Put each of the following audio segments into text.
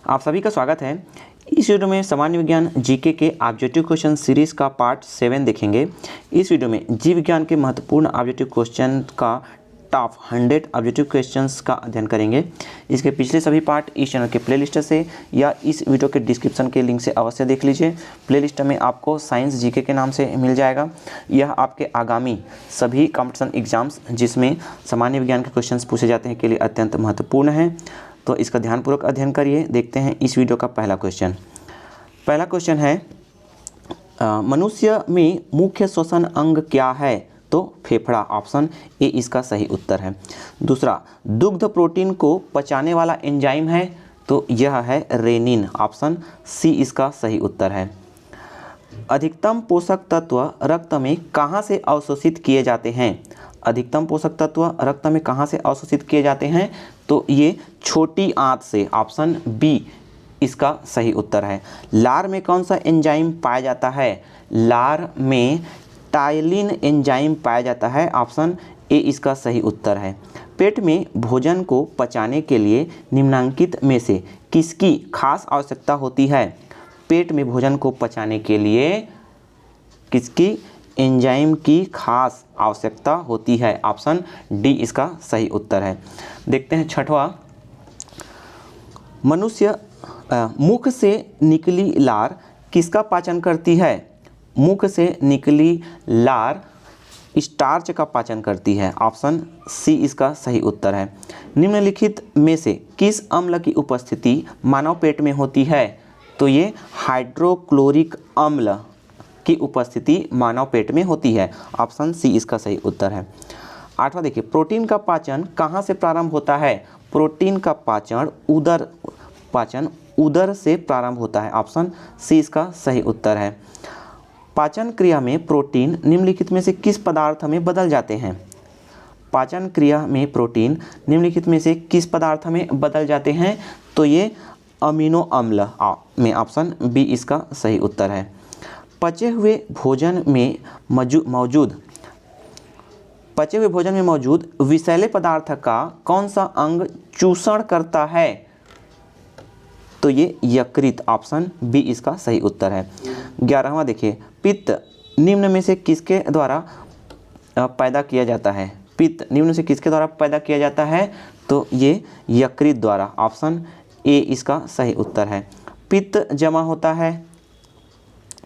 आप सभी का स्वागत है। इस वीडियो में सामान्य विज्ञान जीके के ऑब्जेक्टिव क्वेश्चन सीरीज का पार्ट 7 देखेंगे। इस वीडियो में जीव विज्ञान के महत्वपूर्ण ऑब्जेक्टिव क्वेश्चन का टॉप 100 ऑब्जेक्टिव क्वेश्चंस का अध्ययन करेंगे। इसके पिछले सभी पार्ट इस चैनल के प्लेलिस्ट से या इस वीडियो के डिस्क्रिप्शन के लिंक से अवश्य देख लीजिए। प्लेलिस्ट में आपको साइंस जीके के नाम से मिल जाएगा। यह आपके आगामी सभी कॉम्पिटिशन एग्जाम्स जिसमें सामान्य विज्ञान के क्वेश्चंस पूछे जाते हैं के लिए अत्यंत महत्वपूर्ण है, तो इसका ध्यानपूर्वक अध्ययन करिए। देखते हैं इस वीडियो का पहला क्वेश्चन। पहला क्वेश्चन है मनुष्य में मुख्य श्वसन अंग क्या है? तो फेफड़ा, ऑप्शन ए इसका सही उत्तर है। दूसरा, दुग्ध प्रोटीन को पचाने वाला एंजाइम है? तो यह है रेनिन, ऑप्शन सी इसका सही उत्तर है। अधिकतम पोषक तत्व रक्त में कहाँ से अवशोषित किए जाते हैं? अधिकतम पोषक तत्व रक्त में कहाँ से अवशोषित किए जाते हैं? तो ये छोटी आंत से, ऑप्शन बी इसका सही उत्तर है। लार में कौन सा एंजाइम पाया जाता है? लार में टायलिन एंजाइम पाया जाता है, ऑप्शन ए इसका सही उत्तर है। पेट में भोजन को पचाने के लिए निम्नलिखित में से किसकी खास आवश्यकता होती है? पेट में भोजन को पचाने के लिए किसकी एंजाइम की खास आवश्यकता होती है? ऑप्शन डी इसका सही उत्तर है। देखते हैं छठवां, मनुष्य मुख से निकली लार किसका पाचन करती है? मुख से निकली लार स्टार्च का पाचन करती है, ऑप्शन सी इसका सही उत्तर है। निम्नलिखित में से किस अम्ल की उपस्थिति मानव पेट में होती है? तो ये हाइड्रोक्लोरिक अम्ल की उपस्थिति मानव पेट में होती है, ऑप्शन सी इसका सही उत्तर है। आठवां देखिए, प्रोटीन का पाचन कहाँ से प्रारंभ होता है? प्रोटीन का पाचन उदर से प्रारंभ होता है, ऑप्शन सी इसका सही उत्तर है। पाचन क्रिया में प्रोटीन निम्नलिखित में से किस पदार्थ में बदल जाते हैं? पाचन क्रिया में प्रोटीन निम्नलिखित में से किस पदार्थ में बदल जाते हैं? तो ये अमीनो अम्ल में, ऑप्शन बी इसका सही उत्तर है। पचे हुए भोजन में मौजूद विषैले पदार्थ का कौन सा अंग चूषण करता है? तो ये यकृत, ऑप्शन बी इसका सही उत्तर है। 11वां देखिए, पित्त निम्न में से किसके द्वारा पैदा किया जाता है? पित्त निम्न से किसके द्वारा पैदा किया जाता है? तो ये यकृत द्वारा, ऑप्शन ए इसका सही उत्तर है। पित्त जमा होता है,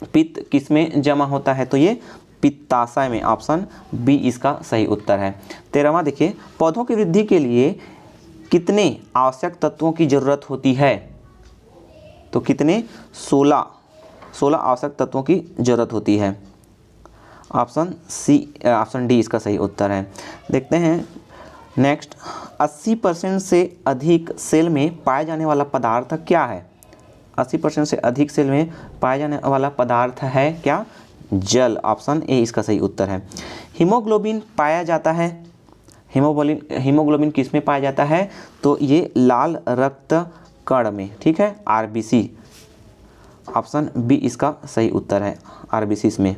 पित्त किसमें जमा होता है? तो ये पित्ताशय में, ऑप्शन बी इसका सही उत्तर है। 13वां देखिए, पौधों की वृद्धि के लिए कितने आवश्यक तत्वों की जरूरत होती है? तो कितने? 16 आवश्यक तत्वों की जरूरत होती है, ऑप्शन डी इसका सही उत्तर है। देखते हैं नेक्स्ट, 80% से अधिक सेल में पाया जाने वाला पदार्थ क्या है? 80% से अधिक सेल में पाया जाने वाला पदार्थ है क्या? जल, ऑप्शन ए इसका सही उत्तर है। हीमोग्लोबिन पाया जाता है, हीमोग्लोबिन किस में पाया जाता है? तो ये लाल रक्त कण में, ठीक है, आरबीसी, ऑप्शन बी इसका सही उत्तर है, आरबीसी में।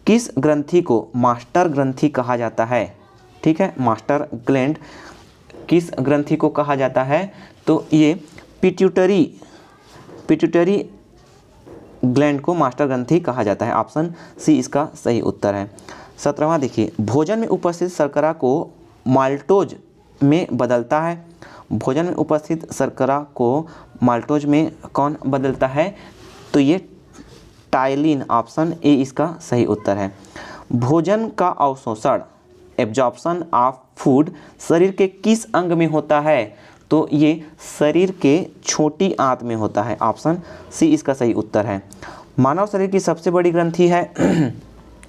किस ग्रंथि को मास्टर ग्रंथि कहा जाता है? ठीक है, मास्टर ग्लैंड किस ग्रंथि को कहा जाता है? तो ये पिट्यूटरी ग्लैंड को मास्टर ग्रंथि कहा जाता है, ऑप्शन सी इसका सही उत्तर है। 17वां देखिए, भोजन में उपस्थित शर्करा को माल्टोज में बदलता है? भोजन में उपस्थित शर्करा को माल्टोज में कौन बदलता है? तो ये टायलिन, ऑप्शन ए इसका सही उत्तर है। भोजन का अवशोषण, एब्जॉर्प्शन ऑफ फूड, शरीर के किस अंग में होता है? तो ये शरीर के छोटी आंत में होता है, ऑप्शन सी इसका सही उत्तर है। मानव शरीर की सबसे बड़ी ग्रंथि है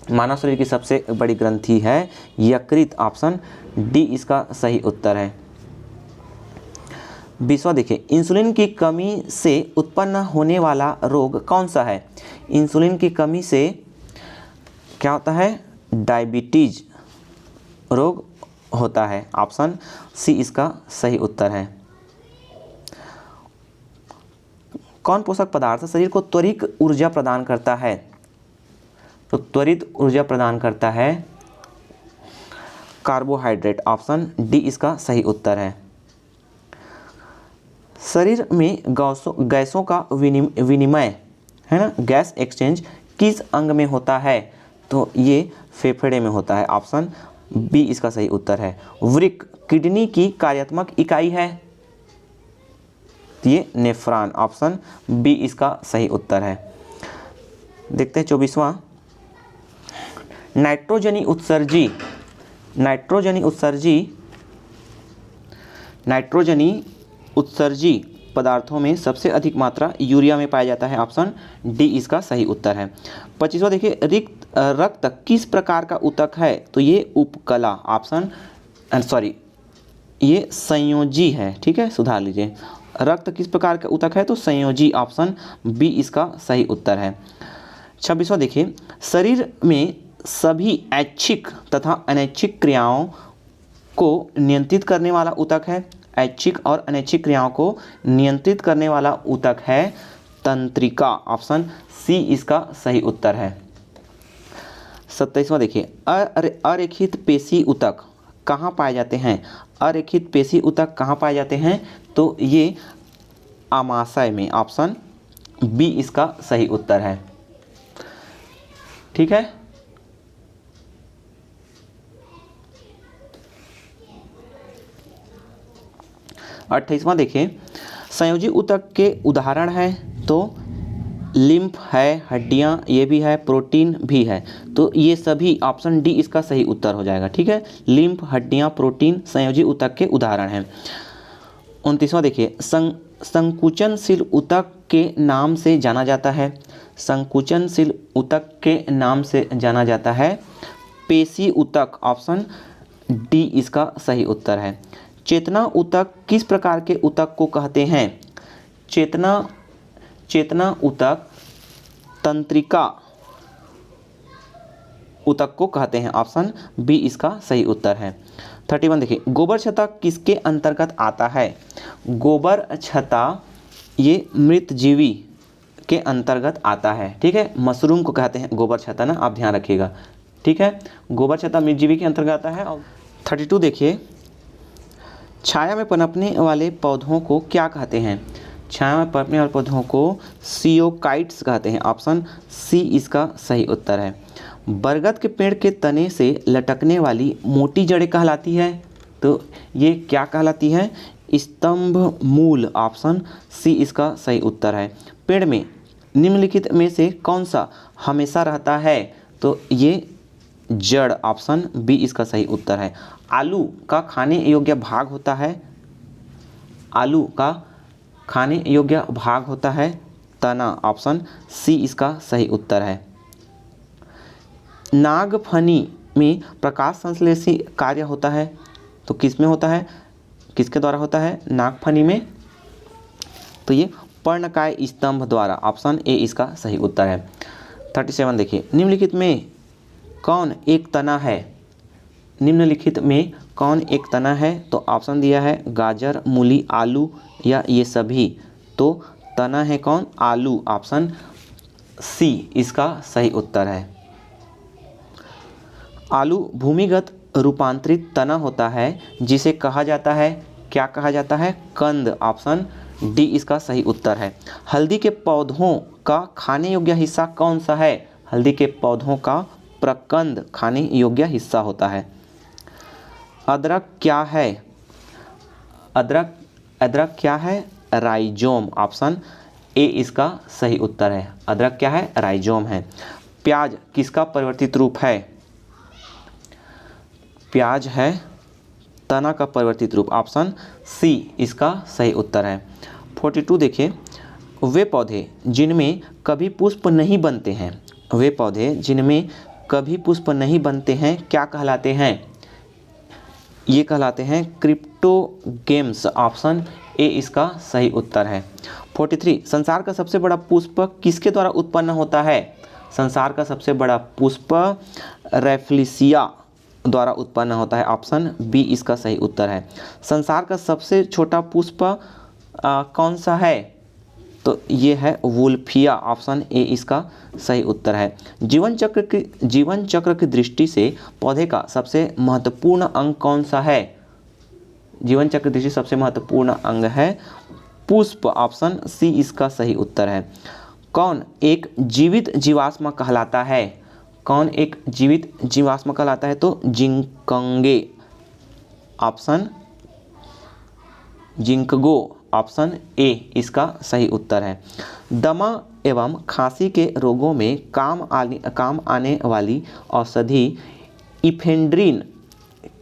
मानव शरीर की सबसे बड़ी ग्रंथि है यकृत, ऑप्शन डी इसका सही उत्तर है। 20वां देखिए, इंसुलिन की कमी से उत्पन्न होने वाला रोग कौन सा है? इंसुलिन की कमी से क्या होता है? डायबिटीज रोग होता है, ऑप्शन सी इसका सही उत्तर है। कौन पोषक पदार्थ शरीर को त्वरित ऊर्जा प्रदान करता है? तो त्वरित ऊर्जा प्रदान करता है कार्बोहाइड्रेट, ऑप्शन डी इसका सही उत्तर है। शरीर में गैसों का विनिमय है ना, गैस एक्सचेंज किस अंग में होता है? तो ये फेफड़े में होता है। ऑप्शन बी इसका सही उत्तर है। वृक्क किडनी की कार्यात्मक इकाई है, ये नेफ्रॉन। ऑप्शन बी इसका सही उत्तर है। देखते हैं 24वां, नाइट्रोजनी उत्सर्जी पदार्थों में सबसे अधिक मात्रा यूरिया में पाया जाता है। ऑप्शन डी इसका सही उत्तर है। 25वां देखिए, रक्त किस प्रकार का ऊतक है? तो ये उपकला। ऑप्शन ये संयोजी है, ठीक है, सुधार लीजिए। रक्त किस प्रकार का ऊतक है? तो संयोजी। ऑप्शन बी इसका सही उत्तर है। 26वां देखिए, शरीर में सभी ऐच्छिक तथा अनैच्छिक क्रियाओं को नियंत्रित करने वाला ऊतक है। ऐच्छिक और अनैच्छिक क्रियाओं को नियंत्रित करने वाला ऊतक है तंत्रिका। ऑप्शन सी इसका सही उत्तर है। 27वां देखिए, अरेखित पेशी ऊतक कहाँ पाए जाते हैं? अरेखित पेशी ऊतक कहाँ पाए जाते हैं? तो ये आमाशय में। ऑप्शन बी इसका सही उत्तर है, ठीक है। 28वां देखिए, संयोजी ऊतक के उदाहरण है। तो लिम्फ है, हड्डियां ये भी है, प्रोटीन भी है। तो ये सभी ऑप्शन डी इसका सही उत्तर हो जाएगा, ठीक है। लिम्फ, हड्डियां, प्रोटीन संयोजी ऊतक के उदाहरण हैं। 29वां देखिए, संकुचनशील ऊतक के नाम से जाना जाता है। संकुचनशील ऊतक के नाम से जाना जाता है पेशी ऊतक। ऑप्शन डी इसका सही उत्तर है। चेतना ऊतक किस प्रकार के ऊतक को कहते हैं? चेतना ऊतक तंत्रिका ऊतक को कहते हैं। ऑप्शन बी इसका सही उत्तर है। 31 देखिए, गोबर छत्ता किसके अंतर्गत आता है? गोबर छत्ता ये मृतजीवी के अंतर्गत आता है, ठीक है। मशरूम को कहते हैं गोबर छत्ता ना, आप ध्यान रखिएगा, ठीक है। गोबर छत्ता मृतजीवी के अंतर्गत आता है। और 32 देखिए, छाया में पनपने वाले पौधों को क्या कहते हैं? छाया में पनपने वाले पौधों को सियोकाइट्स कहते हैं। ऑप्शन सी इसका सही उत्तर है। बरगद के पेड़ के तने से लटकने वाली मोटी जड़ें कहलाती है। तो ये क्या कहलाती है? स्तंभ मूल। ऑप्शन सी इसका सही उत्तर है। पेड़ में निम्नलिखित में से कौन सा हमेशा रहता है? तो ये जड़। ऑप्शन बी इसका सही उत्तर है। आलू का खाने योग्य भाग होता है। आलू का खाने योग्य भाग होता है तना। ऑप्शन सी इसका सही उत्तर है। नागफनी में प्रकाश संश्लेषी कार्य होता है। तो किस में होता है? किसके द्वारा होता है नागफनी में? तो ये पर्णकाय स्तंभ द्वारा। ऑप्शन ए इसका सही उत्तर है। 37 देखिए, निम्नलिखित में कौन एक तना है? निम्नलिखित में कौन एक तना है? तो ऑप्शन दिया है गाजर, मूली, आलू या ये सभी। तो तना है कौन? आलू। ऑप्शन सी इसका सही उत्तर है। आलू भूमिगत रूपांतरित तना होता है जिसे कहा जाता है, क्या कहा जाता है? कंद। ऑप्शन डी इसका सही उत्तर है। हल्दी के पौधों का खाने योग्य हिस्सा कौन सा है? हल्दी के पौधों का प्रकंद खाने योग्य हिस्सा होता है। अदरक क्या है? अदरक क्या है? राइजोम। ऑप्शन ए इसका सही उत्तर है। अदरक क्या है? राइजोम है। प्याज किसका परिवर्तित रूप है? प्याज है तना का परिवर्तित रूप। ऑप्शन सी इसका सही उत्तर है। 42 देखिए, वे पौधे जिनमें कभी पुष्प नहीं बनते हैं, वे पौधे जिनमें कभी पुष्प नहीं बनते हैं क्या कहलाते हैं? ये कहलाते हैं क्रिप्टोगेम्स। ऑप्शन ए इसका सही उत्तर है। 43 संसार का सबसे बड़ा पुष्प किसके द्वारा उत्पन्न होता है? संसार का सबसे बड़ा पुष्प रैफ्लिसिया द्वारा उत्पन्न होता है। ऑप्शन बी इसका सही उत्तर है। संसार का सबसे छोटा पुष्प कौन सा है? तो ये है वुल्फिया। ऑप्शन ए इसका सही उत्तर है। जीवन चक्र की दृष्टि से पौधे का सबसे महत्वपूर्ण अंग कौन सा है? जीवन चक्र की दृष्टि से सबसे महत्वपूर्ण अंग है पुष्प, ऑप्शन सी इसका सही उत्तर है। कौन एक जीवित जीवाश्म कहलाता है? कौन एक जीवित जीवाश्म कहलाता है? तो जिंकंगे, ऑप्शन जिंकगो, ऑप्शन ए इसका सही उत्तर है। दमा एवं खांसी के रोगों में काम आने वाली औषधि इफेड्रिन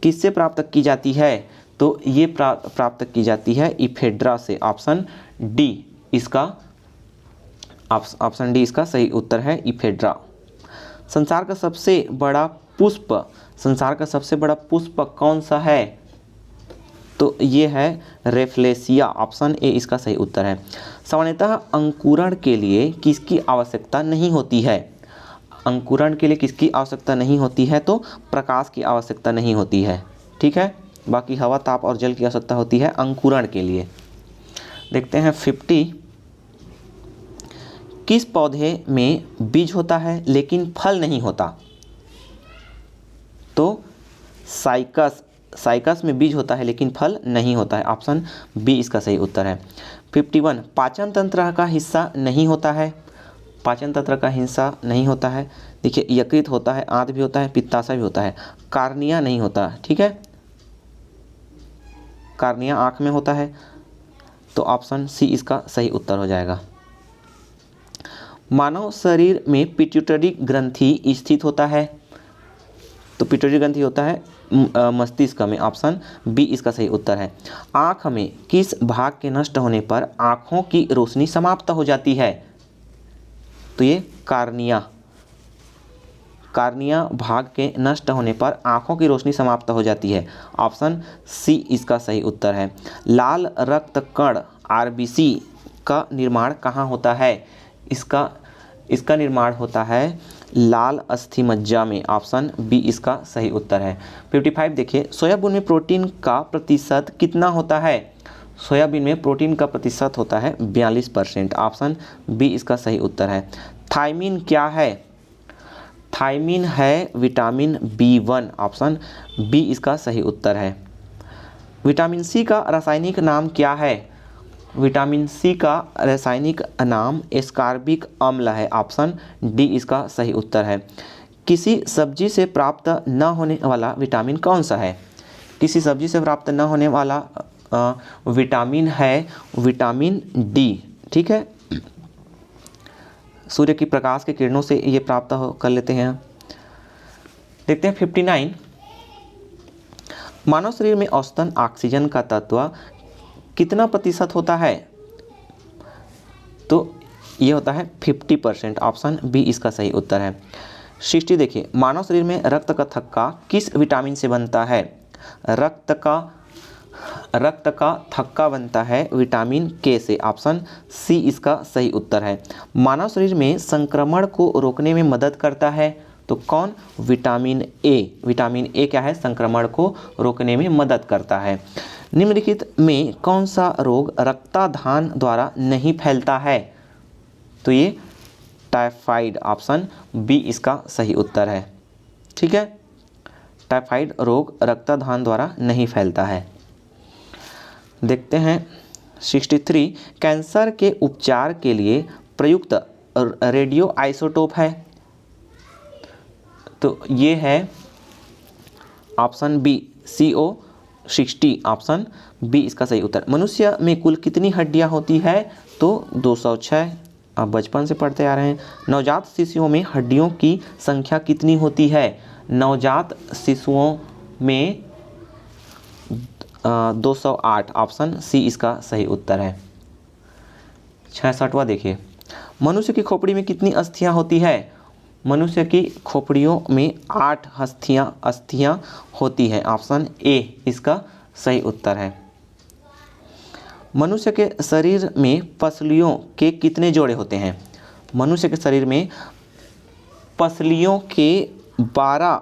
किससे प्राप्त की जाती है? तो ये प्राप्त की जाती है इफेड्रा से, ऑप्शन डी इसका सही उत्तर है, इफेड्रा। संसार का सबसे बड़ा पुष्प कौन सा है? तो ये है रेफ्लेसिया, ऑप्शन ए इसका सही उत्तर है। सामान्यतः अंकुरण के लिए किसकी आवश्यकता नहीं होती है? अंकुरण के लिए किसकी आवश्यकता नहीं होती है? तो प्रकाश की आवश्यकता नहीं होती है, ठीक है। बाकी हवा, ताप और जल की आवश्यकता होती है अंकुरण के लिए। देखते हैं 50। किस पौधे में बीज होता है लेकिन फल नहीं होता? तो साइकस में बीज होता है लेकिन फल नहीं होता है, ऑप्शन बी इसका सही उत्तर है। 51 पाचन तंत्र का हिस्सा नहीं होता है? पाचन तंत्र का हिस्सा नहीं होता है, देखिए यकृत होता है, आंत भी होता है, पित्ताशय भी होता है, कार्निया नहीं होता, ठीक है। कार्निया आँख में होता है, तो ऑप्शन सी इसका सही उत्तर हो जाएगा। मानव शरीर में पिट्यूटरी ग्रंथि स्थित होता है? तो पिट्यूटरी ग्रंथि होता है मस्तिष्क में, ऑप्शन बी इसका सही उत्तर है। आँख में किस भाग के नष्ट होने पर आँखों की रोशनी समाप्त हो जाती है? तो ये कार्निया भाग के नष्ट होने पर आँखों की रोशनी समाप्त हो जाती है, ऑप्शन सी इसका सही उत्तर है। लाल रक्त कण आरबीसी का निर्माण कहाँ होता है? इसका निर्माण होता है लाल अस्थिमज्जा में, ऑप्शन बी इसका सही उत्तर है। 55 देखिए, सोयाबीन में प्रोटीन का प्रतिशत कितना होता है? सोयाबीन में प्रोटीन का प्रतिशत होता है 42%, ऑप्शन बी इसका सही उत्तर है। थायमिन क्या है? थायमिन है विटामिन B1, ऑप्शन बी इसका सही उत्तर है। विटामिन सी का रासायनिक नाम क्या है? विटामिन सी का रासायनिक नाम एस्कॉर्बिक अम्ल है, ऑप्शन डी इसका सही उत्तर है। किसी सब्जी से प्राप्त न होने वाला विटामिन कौन सा है? किसी सब्जी से प्राप्त न होने वाला विटामिन है विटामिन डी, ठीक है। सूर्य की प्रकाश के किरणों से ये प्राप्त कर लेते हैं। देखते हैं 59। मानव शरीर में औसतन ऑक्सीजन का तत्व कितना प्रतिशत होता है? तो ये होता है 50%, ऑप्शन बी इसका सही उत्तर है। 60 देखिए, मानव शरीर में रक्त का थक्का किस विटामिन से बनता है? रक्त का थक्का बनता है विटामिन के से, ऑप्शन सी इसका सही उत्तर है। मानव शरीर में संक्रमण को रोकने में मदद करता है, तो कौन? Vitamin A. विटामिन ए क्या है? संक्रमण को रोकने में मदद करता है। निम्नलिखित में कौन सा रोग रक्तदान द्वारा नहीं फैलता है? तो ये टाइफाइड, ऑप्शन बी इसका सही उत्तर है, ठीक है। टाइफाइड रोग रक्तदान द्वारा नहीं फैलता है। देखते हैं 63। कैंसर के उपचार के लिए प्रयुक्त रेडियो आइसोटोप है? तो ये है option B CO60, option B इसका सही उत्तर। मनुष्य में कुल कितनी हड्डियां होती है? तो 206, आप बचपन से पढ़ते आ रहे हैं। नवजात शिशुओं में हड्डियों की संख्या कितनी होती है? नवजात शिशुओं में 208, ऑप्शन सी इसका सही उत्तर है। 66वां देखिए, मनुष्य की खोपड़ी में कितनी अस्थियां होती है? मनुष्य की खोपड़ियों में 8 अस्थियां होती हैं, ऑप्शन ए इसका सही उत्तर है। मनुष्य के शरीर में पसलियों के कितने जोड़े होते हैं? मनुष्य के शरीर में पसलियों के 12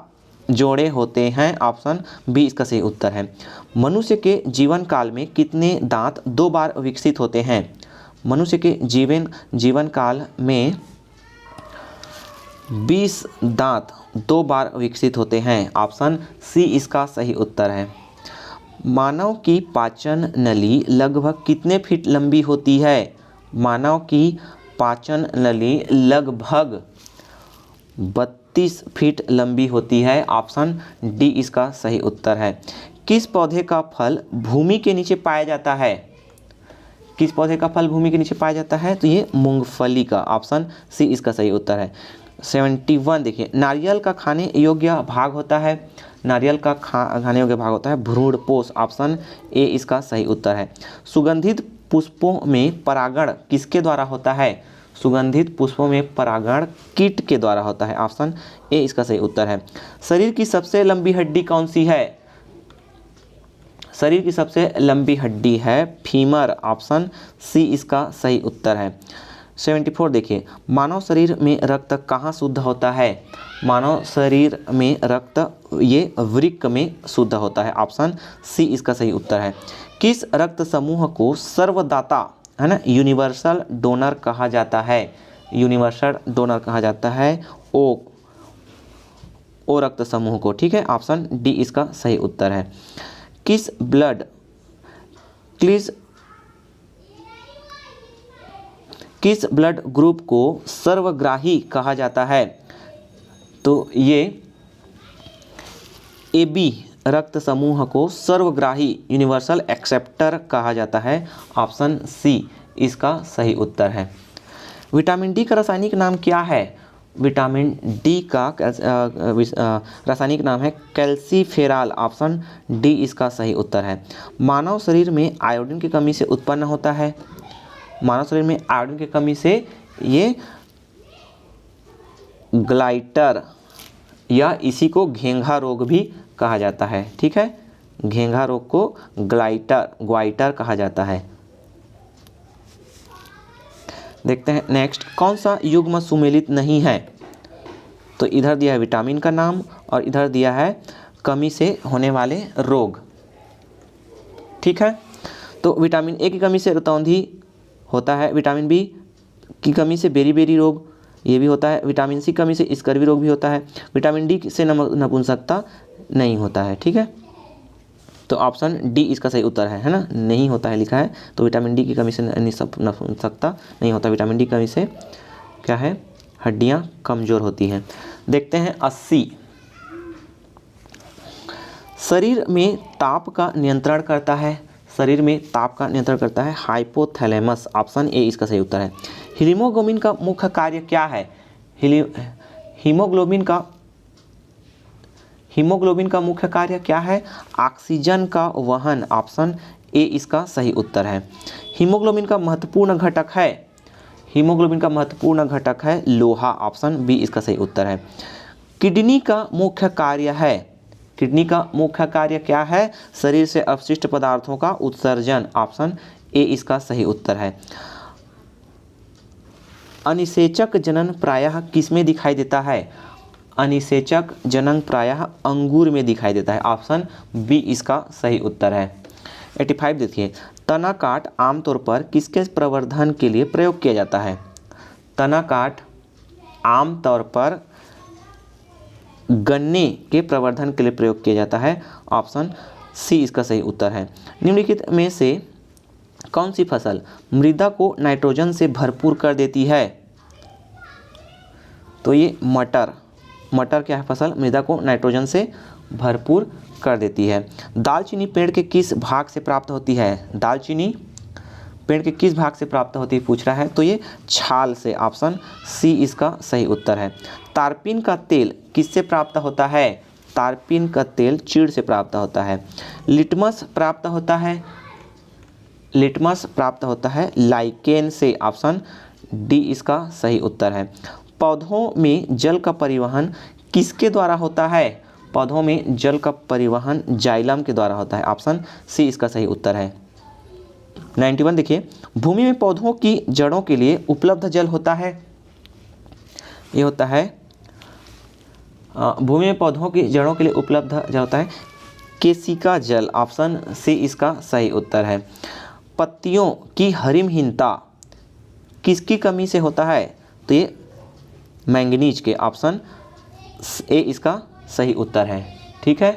जोड़े होते हैं, ऑप्शन बी इसका सही उत्तर है। मनुष्य के जीवन काल में कितने दांत 2 बार विकसित होते हैं? मनुष्य के जीवन काल में 20 दांत 2 बार विकसित होते हैं, ऑप्शन सी इसका सही उत्तर है। मानव की पाचन नली लगभग कितने फीट लंबी होती है? मानव की पाचन नली लगभग 32 फीट लंबी होती है। ऑप्शन डी इसका सही उत्तर है। किस पौधे का फल भूमि के नीचे पाया जाता है? किस पौधे का फल भूमि के नीचे पाया जाता है? तो ये मूंगफली का। ऑप्शन सी इसका सही उत्तर है। 71 देखिए, नारियल का खाने योग्य भाग होता है। नारियल का खाने योग्य भाग होता है भ्रूणपोष। ऑप्शन ए इसका सही उत्तर है। सुगंधित पुष्पों में परागण किसके द्वारा होता है? सुगंधित पुष्पों में परागण कीट के द्वारा होता है। ऑप्शन ए इसका सही उत्तर है। शरीर की सबसे लंबी हड्डी कौन सी है? शरीर की सबसे लंबी हड्डी है फीमर। ऑप्शन सी इसका सही उत्तर है। 74 देखिए, मानव शरीर में रक्त कहाँ शुद्ध होता है? मानव शरीर में रक्त ये वृक्क में शुद्ध होता है। ऑप्शन सी इसका सही उत्तर है। किस रक्त समूह को सर्वदाता है ना यूनिवर्सल डोनर कहा जाता है? यूनिवर्सल डोनर कहा जाता है ओ रक्त समूह को। ठीक है, ऑप्शन डी इसका सही उत्तर है। किस ब्लड ग्रुप को सर्वग्राही कहा जाता है? तो ये AB रक्त समूह को सर्वग्राही यूनिवर्सल एक्सेप्टर कहा जाता है। ऑप्शन सी इसका सही उत्तर है। विटामिन डी का रासायनिक नाम क्या है? विटामिन डी का रासायनिक नाम है कैल्सीफेरॉल। ऑप्शन डी इसका सही उत्तर है। मानव शरीर में आयोडीन की कमी से उत्पन्न होता है। मानव शरीर में आयोडीन की कमी से ये ग्लाइटर या इसी को घेंघा रोग भी कहा जाता है। ठीक है, घेंघा रोग को ग्वाइटर कहा जाता है। देखते हैं नेक्स्ट, कौन सा युग्म सुमेलित नहीं है? तो इधर दिया है विटामिन का नाम और इधर दिया है कमी से होने वाले रोग। ठीक है, तो विटामिन ए की कमी से रतौंधी होता है। विटामिन बी की कमी से बेरी रोग ये भी होता है। विटामिन सी कमी से स्कर्वी रोग भी होता है। विटामिन डी से नपुंसकता नहीं होता है। ठीक है, तो ऑप्शन डी इसका सही उत्तर है ना, नहीं होता है लिखा है। तो विटामिन डी की कमी से नपुंसकता नहीं होता। विटामिन डी की कमी से क्या है, हड्डियां कमज़ोर होती हैं। देखते हैं 80, शरीर में ताप का नियंत्रण करता है। शरीर में ताप का नियंत्रण करता है हाइपोथैलेमस। ऑप्शन ए इसका सही उत्तर है। हीमोग्लोबिन का मुख्य कार्य क्या है? हीमोग्लोबिन का मुख्य कार्य क्या है? ऑक्सीजन का वहन। ऑप्शन ए इसका सही उत्तर है। हीमोग्लोबिन का महत्वपूर्ण घटक है। हीमोग्लोबिन का महत्वपूर्ण घटक है लोहा। ऑप्शन बी इसका सही उत्तर है। किडनी का मुख्य कार्य है। किडनी का मुख्य कार्य क्या है? शरीर से अपशिष्ट पदार्थों का उत्सर्जन। ऑप्शन ए इसका सही उत्तर है। अनिषेचक जनन प्रायः किसमें दिखाई देता है? अनिषेचक जनन प्रायः अंगूर में दिखाई देता है। ऑप्शन बी इसका सही उत्तर है। 85 देखिए, तना काट आमतौर पर किसके प्रवर्धन के लिए प्रयोग किया जाता है? तना काट आमतौर पर गन्ने के प्रवर्धन के लिए प्रयोग किया जाता है। ऑप्शन सी इसका सही उत्तर है। निम्नलिखित में से कौन सी फसल मृदा को नाइट्रोजन से भरपूर कर देती है? तो ये मटर क्या है फसल? मृदा को नाइट्रोजन से भरपूर कर देती है। दालचीनी पेड़ के किस भाग से प्राप्त होती है? दालचीनी पेड़ के किस भाग से प्राप्त होती है पूछ रहा है, तो ये छाल से। ऑप्शन सी इसका सही उत्तर है। तारपीन का तेल किससे प्राप्त होता है? तारपीन का तेल चीड़ से प्राप्त होता है। लिटमस प्राप्त होता है लाइकेन से। ऑप्शन डी इसका सही उत्तर है। पौधों में जल का परिवहन किसके द्वारा होता है? पौधों में जल का परिवहन जाइलम के द्वारा होता है। ऑप्शन सी इसका सही उत्तर है। 91 देखिए, भूमि में पौधों की जड़ों के लिए उपलब्ध जल होता है। ये होता है भूमि में पौधों की जड़ों के लिए उपलब्ध जल होता है केशिका जल। ऑप्शन सी इसका सही उत्तर है। पत्तियों की हरिमहीनता किसकी कमी से होता है? तो ये मैंगनीज के। ऑप्शन ए इसका सही उत्तर है। ठीक है,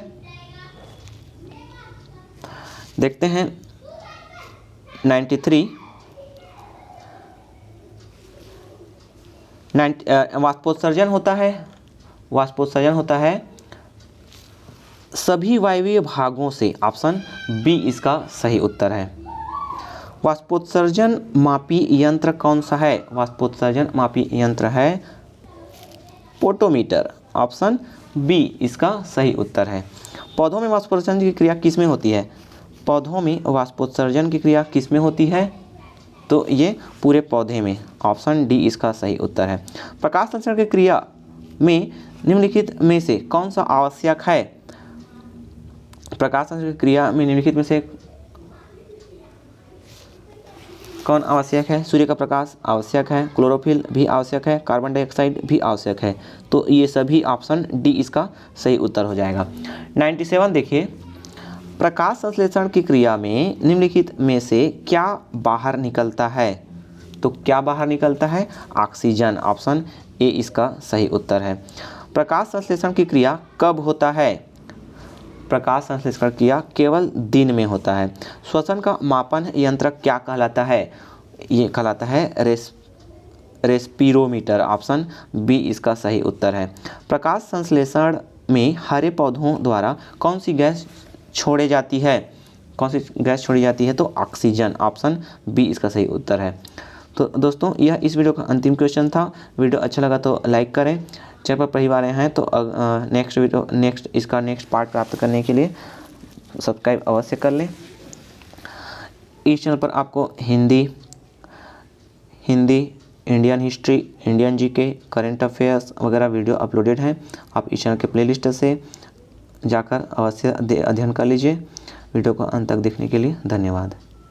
देखते हैं 93 वाष्पोत्सर्जन होता है सभी वायवीय भागों से। ऑप्शन बी इसका सही उत्तर है। वाष्पोत्सर्जन मापी यंत्र कौन सा है? वाष्पोत्सर्जन मापी यंत्र है पोटोमीटर। ऑप्शन बी इसका सही उत्तर है। पौधों में वाष्पोत्सर्जन की क्रिया किस में होती है? पौधों में वाष्पोत्सर्जन की क्रिया किस में होती है? तो ये पूरे पौधे में। ऑप्शन डी इसका सही उत्तर है। प्रकाश संश्लेषण की क्रिया में निम्नलिखित में से कौन सा आवश्यक है? प्रकाश संश्लेषण की क्रिया में निम्नलिखित में से कौन आवश्यक है? सूर्य का प्रकाश आवश्यक है, क्लोरोफिल भी आवश्यक है, कार्बन डाइऑक्साइड भी आवश्यक है। तो ये सभी ऑप्शन डी इसका सही उत्तर हो जाएगा। 97 देखिए, प्रकाश संश्लेषण की क्रिया में निम्नलिखित में से क्या बाहर निकलता है? तो क्या बाहर निकलता है? ऑक्सीजन। ऑप्शन ए इसका सही उत्तर है। प्रकाश संश्लेषण की क्रिया कब होता है? प्रकाश संश्लेषण क्रिया केवल दिन में होता है। श्वसन का मापन यंत्र क्या कहलाता है? ये कहलाता है रेस्पिरोमीटर। ऑप्शन बी इसका सही उत्तर है। प्रकाश संश्लेषण में हरे पौधों द्वारा कौन सी गैस छोड़ी जाती है? कौन सी गैस छोड़ी जाती है? तो ऑक्सीजन। ऑप्शन बी इसका सही उत्तर है। तो दोस्तों यह इस वीडियो का अंतिम क्वेश्चन था। वीडियो अच्छा लगा तो लाइक करें। चैनल पर पहली बार आए हैं तो नेक्स्ट पार्ट प्राप्त करने के लिए सब्सक्राइब अवश्य कर लें। इस चैनल पर आपको Hindi, Indian history, Indian GK, current affairs वगैरह वीडियो अपलोडेड हैं। आप इस चैनल के प्लेलिस्ट से जाकर अवश्य अध्ययन कर लीजिए। वीडियो को अंत तक देखने के लिए धन्यवाद।